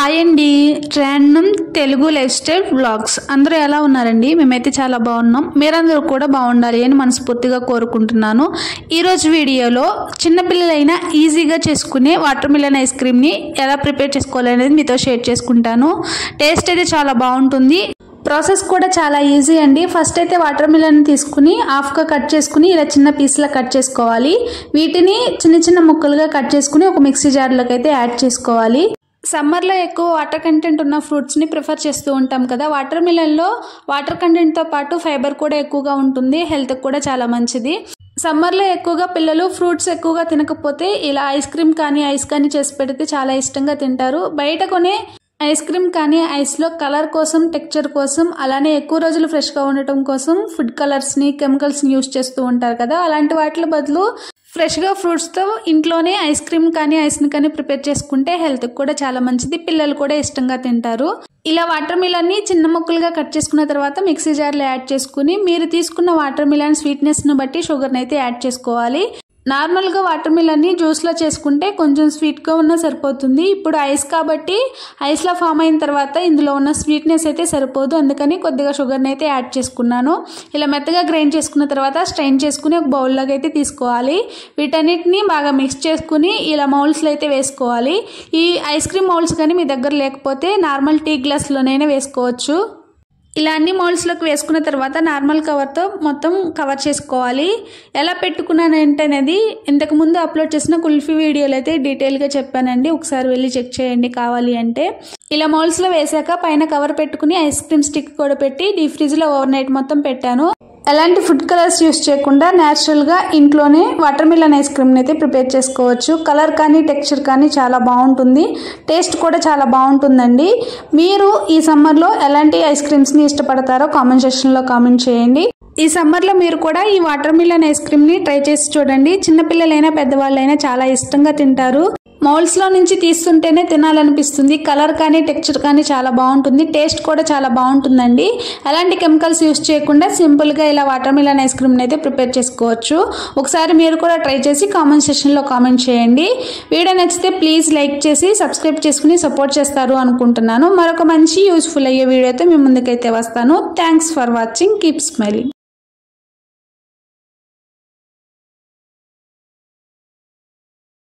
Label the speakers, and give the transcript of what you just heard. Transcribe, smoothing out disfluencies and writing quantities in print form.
Speaker 1: Hi అండి, random Telugu life style vlogs. అందరూ ఎలా ఉన్నారండి? మేమైతే చాలా బాగున్నాం. మీరందరూ కూడా బాగుండాలి అని మనస్ఫూర్తిగా కోరుకుంటున్నాను. ఈరోజు వీడియోలో చిన్నపిల్లలైనా ఈజీగా చేసుకునే వాటర్ మిలన్ ఐస్ క్రీమ్ని ఎలా ప్రిపేర్ చేసుకోవాలి అనేది మీతో షేర్ చేసుకుంటాను. టేస్ట్ అయితే చాలా బాగుంటుంది. ప్రాసెస్ కూడా చాలా ఈజీ అండి. ఫస్ట్ అయితే వాటర్ మిలన్ తీసుకుని హాఫ్గా కట్ చేసుకుని ఇలా చిన్న పీస్లా కట్ చేసుకోవాలి. వీటిని చిన్న చిన్న ముక్కలుగా కట్ చేసుకుని ఒక మిక్సీ జార్లోకి అయితే యాడ్ చేసుకోవాలి. సమ్మర్లో ఎక్కువ వాటర్ కంటెంట్ ఉన్న ఫ్రూట్స్ని ప్రిఫర్ చేస్తూ ఉంటాం కదా. వాటర్ మిలన్లో వాటర్ కంటెంట్తో పాటు ఫైబర్ కూడా ఎక్కువగా ఉంటుంది. హెల్త్కి కూడా చాలా మంచిది. సమ్మర్లో ఎక్కువగా పిల్లలు ఫ్రూట్స్ ఎక్కువగా తినకపోతే ఇలా ఐస్ క్రీమ్ కానీ ఐస్ కానీ చేసి పెడితే చాలా ఇష్టంగా తింటారు. బయట కొనే ఐస్ క్రీమ్ కానీ ఐస్లో కలర్ కోసం, టెక్స్చర్ కోసం, అలానే ఎక్కువ రోజులు ఫ్రెష్గా ఉండటం కోసం ఫుడ్ కలర్స్ని, కెమికల్స్ని యూస్ చేస్తూ ఉంటారు కదా. అలాంటి వాటి బదులు ఫ్రెష్గా ఫ్రూట్స్తో ఇంట్లోనే ఐస్ క్రీమ్ కానీ ఐస్ని కానీ ప్రిపేర్ చేసుకుంటే హెల్త్కి కూడా చాలా మంచిది. పిల్లలు కూడా ఇష్టంగా తింటారు. ఇలా వాటర్ మిలన్ని చిన్న ముక్కలుగా కట్ చేసుకున్న తర్వాత మిక్సీ జార్లో యాడ్ చేసుకుని మీరు తీసుకున్న వాటర్ మిలన్ స్వీట్నెస్ను బట్టి షుగర్ని అయితే యాడ్ చేసుకోవాలి. నార్మల్గా వాటర్ మిలన్ని జ్యూస్లో చేసుకుంటే కొంచెం స్వీట్గా ఉన్నా సరిపోతుంది. ఇప్పుడు ఐస్ కాబట్టి ఐస్లో ఫామ్ అయిన తర్వాత ఇందులో ఉన్న స్వీట్నెస్ అయితే సరిపోదు. అందుకని కొద్దిగా షుగర్ని అయితే యాడ్ చేసుకున్నాను. ఇలా మెత్తగా గ్రైండ్ చేసుకున్న తర్వాత స్ట్రైన్ చేసుకుని ఒక బౌల్లోకి అయితే తీసుకోవాలి. వీటన్నిటిని బాగా మిక్స్ చేసుకుని ఇలా మౌల్స్లో అయితే వేసుకోవాలి. ఈ ఐస్ క్రీమ్ మౌల్స్ కానీ మీ దగ్గర లేకపోతే నార్మల్ టీ గ్లాస్లోనైనా వేసుకోవచ్చు. ఇలా అన్ని మౌల్స్లోకి వేసుకున్న తర్వాత నార్మల్ కవర్తో మొత్తం కవర్ చేసుకోవాలి. ఎలా పెట్టుకున్నాను ఏంటనేది ఇంతకుముందు అప్లోడ్ చేసిన కుల్ఫీ వీడియోలో అయితే డీటెయిల్గా చెప్పానండి. ఒకసారి వెళ్ళి చెక్ చేయండి కావాలి అంటే. ఇలా మౌల్స్లో వేసాక పైన కవర్ పెట్టుకుని ఐస్ క్రీమ్ స్టిక్ కూడా పెట్టి డీప్ ఫ్రిడ్జ్లో ఓవర్ నైట్ మొత్తం పెట్టాను. ఎలాంటి ఫుడ్ కలర్స్ యూస్ చేయకుండా న్యాచురల్గా ఇంట్లోనే వాటర్ మిలన్ ఐస్ క్రీమ్ని అయితే ప్రిపేర్ చేసుకోవచ్చు. కలర్ కానీ టెక్స్చర్ కానీ చాలా బాగుంటుంది. టేస్ట్ కూడా చాలా బాగుంటుందండి. మీరు ఈ సమ్మర్లో ఎలాంటి ఐస్ క్రీమ్స్ని ఇష్టపడతారో కామెంట్ సెక్షన్లో కామెంట్ చేయండి. ఈ సమ్మర్లో మీరు కూడా ఈ వాటర్ మిలన్ ఐస్ క్రీమ్ని ట్రై చేసి చూడండి. చిన్నపిల్లలైనా పెద్దవాళ్ళైనా చాలా ఇష్టంగా తింటారు. మౌల్స్లో నుంచి తీస్తుంటేనే తినాలనిపిస్తుంది. కలర్ కానీ టెక్స్చర్ కానీ చాలా బాగుంటుంది. టేస్ట్ కూడా చాలా బాగుంటుందండి. ఎలాంటి కెమికల్స్ యూస్ చేయకుండా సింపుల్గా ఇలా వాటర్ మిలన్ ఐస్ క్రీమ్ని అయితే ప్రిపేర్ చేసుకోవచ్చు. ఒకసారి మీరు కూడా ట్రై చేసి కామెంట్ సెక్షన్లో కామెంట్ చేయండి. వీడియో నచ్చితే ప్లీజ్ లైక్ చేసి సబ్స్క్రైబ్ చేసుకుని సపోర్ట్ చేస్తారు అనుకుంటున్నాను. మరొక మంచి యూస్ఫుల్ అయ్యే వీడియోతో మీ ముందుకైతే వస్తాను. Thanks for watching. Keep smiling.